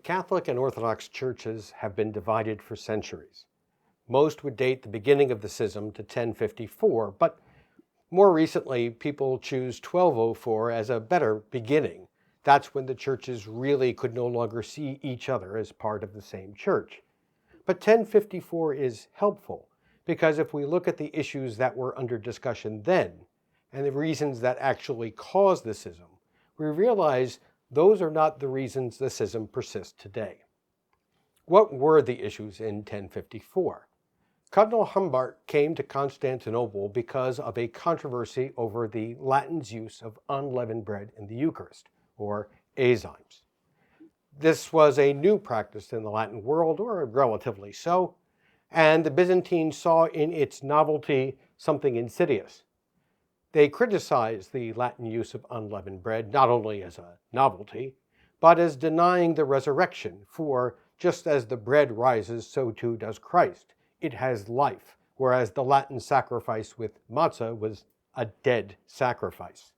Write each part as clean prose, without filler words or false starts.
Catholic and Orthodox churches have been divided for centuries. Most would date the beginning of the schism to 1054, but more recently, people choose 1204 as a better beginning. That's when the churches really could no longer see each other as part of the same church. But 1054 is helpful because if we look at the issues that were under discussion then and the reasons that actually caused the schism, we realize those are not the reasons the schism persists today. What were the issues in 1054? Cardinal Humbert came to Constantinople because of a controversy over the Latin's use of unleavened bread in the Eucharist, or enzymes. This was a new practice in the Latin world, or relatively so, and the Byzantines saw in its novelty something insidious. They criticized the Latin use of unleavened bread not only as a novelty, but as denying the resurrection, for just as the bread rises, so too does Christ. It has life, whereas the Latin sacrifice with matzah was a dead sacrifice.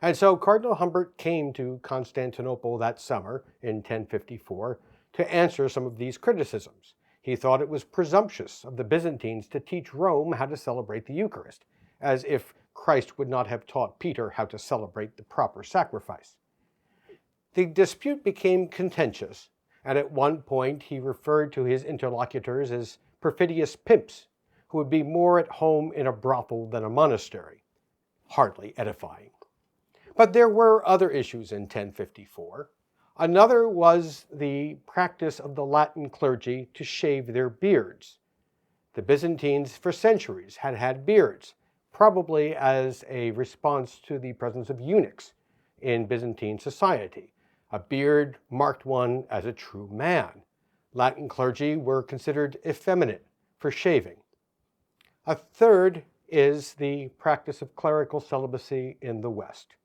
And so Cardinal Humbert came to Constantinople that summer in 1054 to answer some of these criticisms. He thought it was presumptuous of the Byzantines to teach Rome how to celebrate the Eucharist, as if Christ would not have taught Peter how to celebrate the proper sacrifice. The dispute became contentious, and at one point he referred to his interlocutors as perfidious pimps who would be more at home in a brothel than a monastery. Hardly edifying. But there were other issues in 1054. Another was the practice of the Latin clergy to shave their beards. The Byzantines for centuries had had beards, probably as a response to the presence of eunuchs in Byzantine society. A beard marked one as a true man. Latin clergy were considered effeminate for shaving. A third is the practice of clerical celibacy in the West.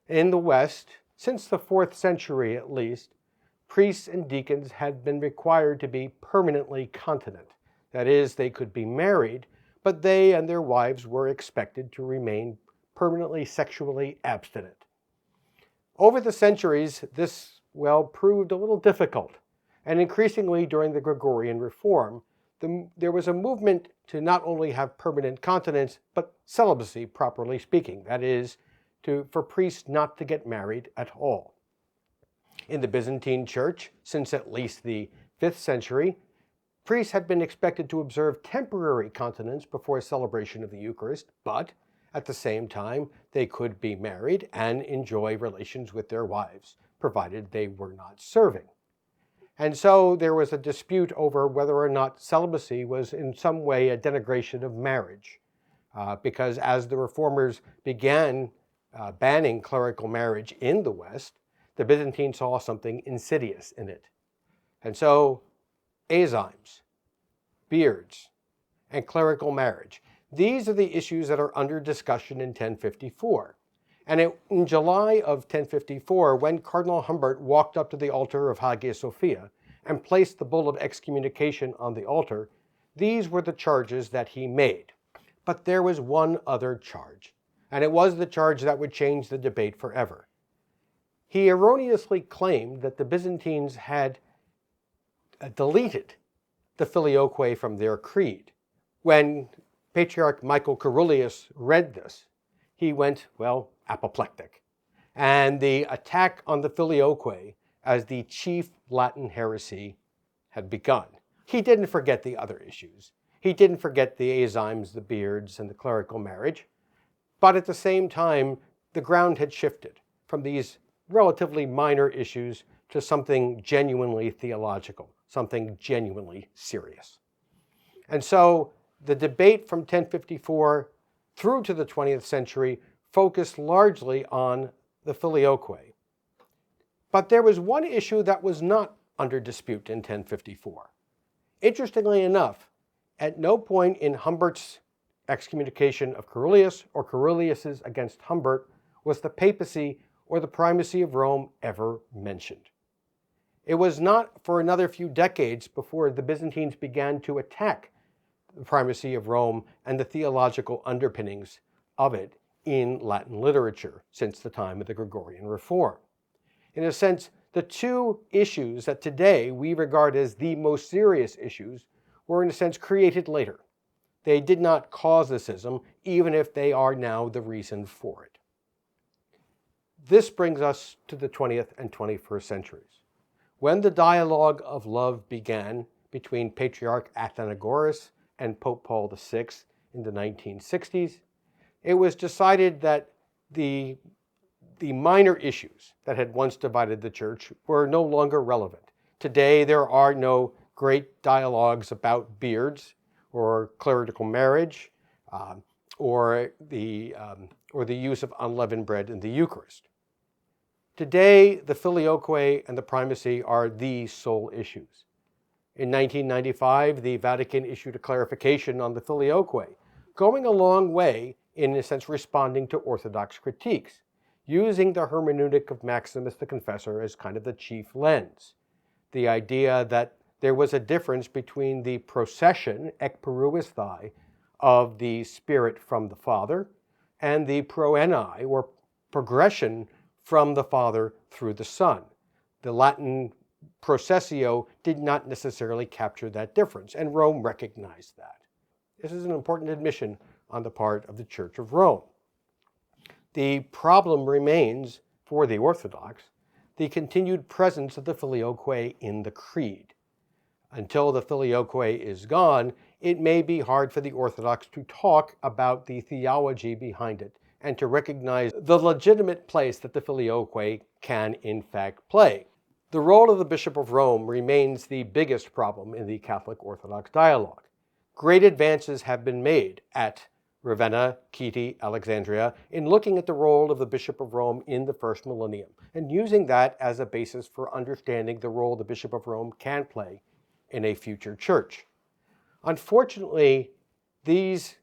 In the West, since the 4th century at least, priests and deacons had been required to be permanently continent. That is, they could be married, but they and their wives were expected to remain permanently sexually abstinent. Over the centuries, this, proved a little difficult. And increasingly during the Gregorian Reform, there was a movement to not only have permanent continence, but celibacy, properly speaking. That is, for priests not to get married at all. In the Byzantine Church, since at least the 5th century, priests had been expected to observe temporary continence before celebration of the Eucharist, but at the same time, they could be married and enjoy relations with their wives, provided they were not serving. And so there was a dispute over whether or not celibacy was in some way a denigration of marriage, because as the reformers began banning clerical marriage in the West, the Byzantines saw something insidious in it. And so enzymes, beards, and clerical marriage, these are the issues that are under discussion in 1054. And in July of 1054, when Cardinal Humbert walked up to the altar of Hagia Sophia and placed the bull of excommunication on the altar, these were the charges that he made. But there was one other charge, and it was the charge that would change the debate forever. He erroneously claimed that the Byzantines had deleted the filioque from their creed. When Patriarch Michael Carullius read this, he went, apoplectic. And the attack on the filioque as the chief Latin heresy had begun. He didn't forget the other issues. He didn't forget the enzymes, the beards, and the clerical marriage. But at the same time, the ground had shifted from these relatively minor issues to something genuinely theological, something genuinely serious. And so the debate from 1054 through to the 20th century focused largely on the filioque. But there was one issue that was not under dispute in 1054. Interestingly enough, at no point in Humbert's excommunication of Carullius or Carullius's against Humbert was the papacy or the primacy of Rome ever mentioned. It was not for another few decades before the Byzantines began to attack the primacy of Rome and the theological underpinnings of it in Latin literature since the time of the Gregorian Reform. In a sense, The two issues that today we regard as the most serious issues were in a sense created later. They did not cause the schism, even if they are now the reason for it. This brings us to the 20th and 21st centuries. When the dialogue of love began between Patriarch Athenagoras and Pope Paul VI in the 1960s, it was decided that the minor issues that had once divided the church were no longer relevant. Today, there are no great dialogues about beards or clerical marriage or the use of unleavened bread in the Eucharist. Today, the filioque and the primacy are the sole issues. In 1995, the Vatican issued a clarification on the filioque, going a long way in a sense responding to Orthodox critiques, using the hermeneutic of Maximus the Confessor as kind of the chief lens. The idea that there was a difference between the procession, ek peruisthai, of the Spirit from the Father, and the proenai, or progression from the Father through the Son. The Latin processio did not necessarily capture that difference, and Rome recognized that. This is an important admission on the part of the Church of Rome. The problem remains, for the Orthodox, the continued presence of the filioque in the Creed. Until the filioque is gone, it may be hard for the Orthodox to talk about the theology behind it and to recognize the legitimate place that the filioque can in fact play. The role of the Bishop of Rome remains the biggest problem in the Catholic-Orthodox dialogue. Great advances have been made at Ravenna, Chieti, Alexandria, in looking at the role of the Bishop of Rome in the first millennium, and using that as a basis for understanding the role the Bishop of Rome can play in a future church. Unfortunately, these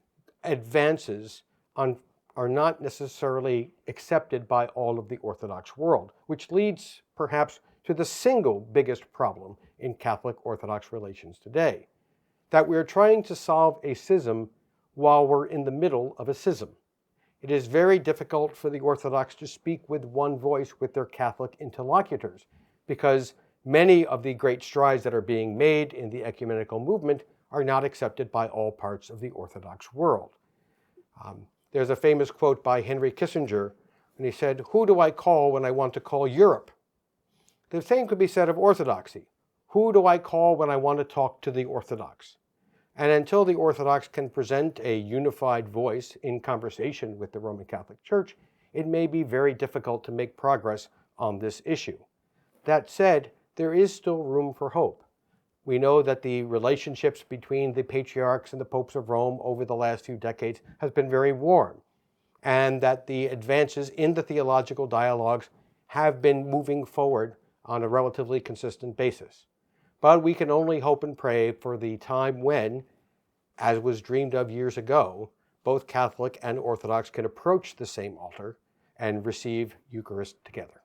advances are not necessarily accepted by all of the Orthodox world, which leads perhaps to the single biggest problem in Catholic-Orthodox relations today, that we're trying to solve a schism while we're in the middle of a schism. It is very difficult for the Orthodox to speak with one voice with their Catholic interlocutors, because many of the great strides that are being made in the ecumenical movement are not accepted by all parts of the Orthodox world. There's a famous quote by Henry Kissinger, and he said, "Who do I call when I want to call Europe?" The same could be said of Orthodoxy. Who do I call when I want to talk to the Orthodox? And until the Orthodox can present a unified voice in conversation with the Roman Catholic Church, it may be very difficult to make progress on this issue. That said, there is still room for hope. We know that the relationships between the patriarchs and the popes of Rome over the last few decades has been very warm, and that the advances in the theological dialogues have been moving forward on a relatively consistent basis. But we can only hope and pray for the time when, as was dreamed of years ago, both Catholic and Orthodox can approach the same altar and receive Eucharist together.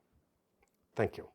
Thank you.